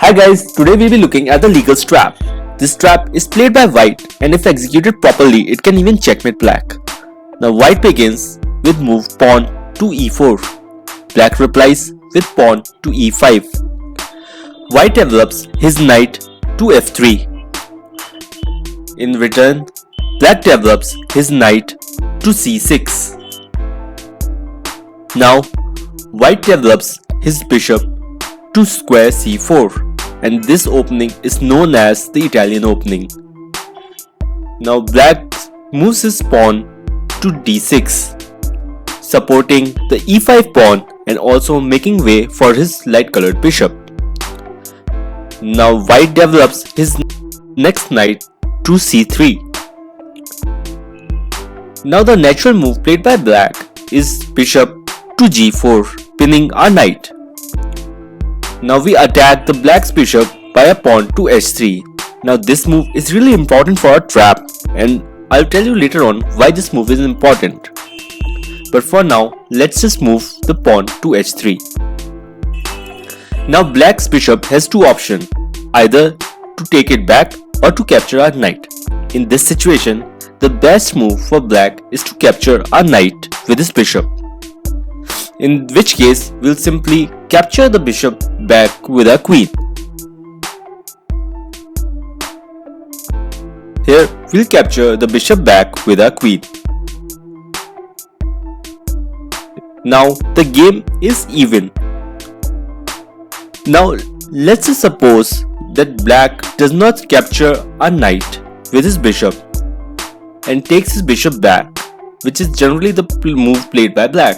Hi guys, today we'll be looking at the legal trap. This trap is played by white and if executed properly it can even checkmate black. Now white begins with move pawn to e4. Black replies with pawn to e5. White develops his knight to f3. In return, black develops his knight to c6. Now white develops his bishop to square c4. And this opening is known as the Italian opening. Now black moves his pawn to d6, supporting the e5 pawn and also making way for his light colored bishop. Now white develops his next knight to c3. Now the natural move played by black is bishop to g4, pinning our knight. Now we attack the black's bishop by a pawn to h3. Now this move is really important for our trap and I'll tell you later on why this move is important. But for now, let's just move the pawn to h3. Now black's bishop has two options, either to take it back or to capture our knight. In this situation, the best move for black is to capture our knight with his bishop. In which case, we'll simply capture the bishop back with our queen. Here, we'll capture the bishop back with our queen. Now, the game is even. Now, let's just suppose that black does not capture a knight with his bishop and takes his bishop back, which is generally the move played by black.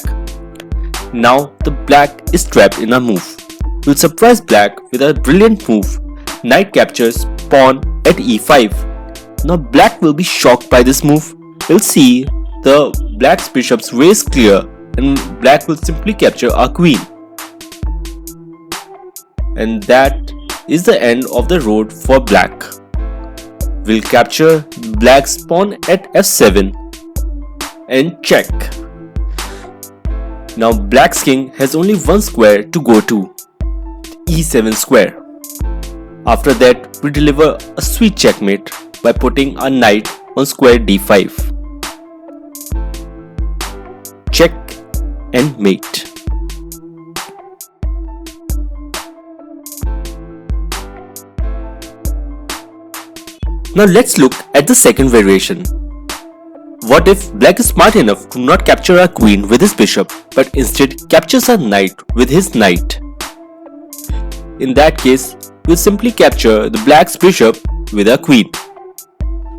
Now the black is trapped in a move. We'll surprise black with a brilliant move. Knight captures pawn at e5. Now black will be shocked by this move. We'll see the black's bishop's way is clear and black will simply capture our queen. And that is the end of the road for black. We'll capture black's pawn at f7 and check. Now black's king has only one square to go to, e7 square. After that, we deliver a sweet checkmate by putting a knight on square d5. Check and mate. Now let's look at the second variation. What if black is smart enough to not capture our queen with his bishop but instead captures our knight with his knight? In that case, we'll simply capture the black's bishop with our queen.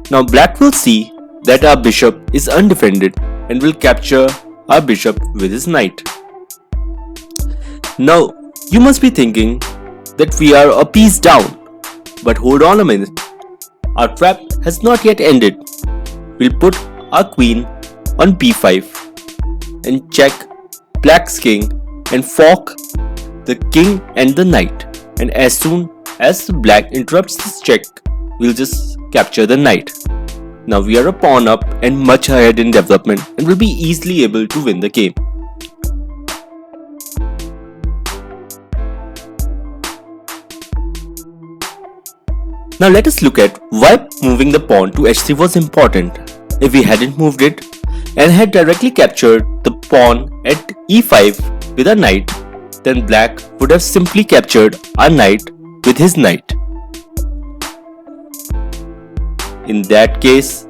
Now black will see that our bishop is undefended and will capture our bishop with his knight. Now you must be thinking that we are a piece down, but hold on a minute. Our trap has not yet ended. We'll put our queen on b5 and check black's king and fork the king and the knight, and as soon as black interrupts this check, we'll just capture the knight. Now we are a pawn up and much ahead in development and will be easily able to win the game. Now let us look at why moving the pawn to h3 was important. If we hadn't moved it and had directly captured the pawn at e5 with a knight, then black would have simply captured our knight with his knight. In that case,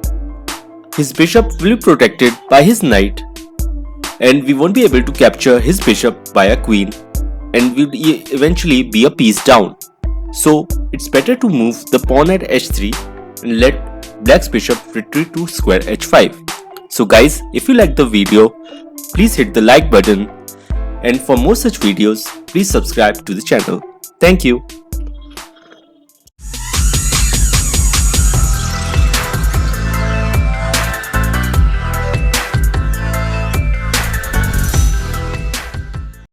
his bishop will be protected by his knight and we won't be able to capture his bishop by a queen and will eventually be a piece down. So it's better to move the pawn at h3 and let black's bishop retreat to square h5. So guys, if you like the video, please hit the like button, and for more such videos, please subscribe to the channel. Thank you.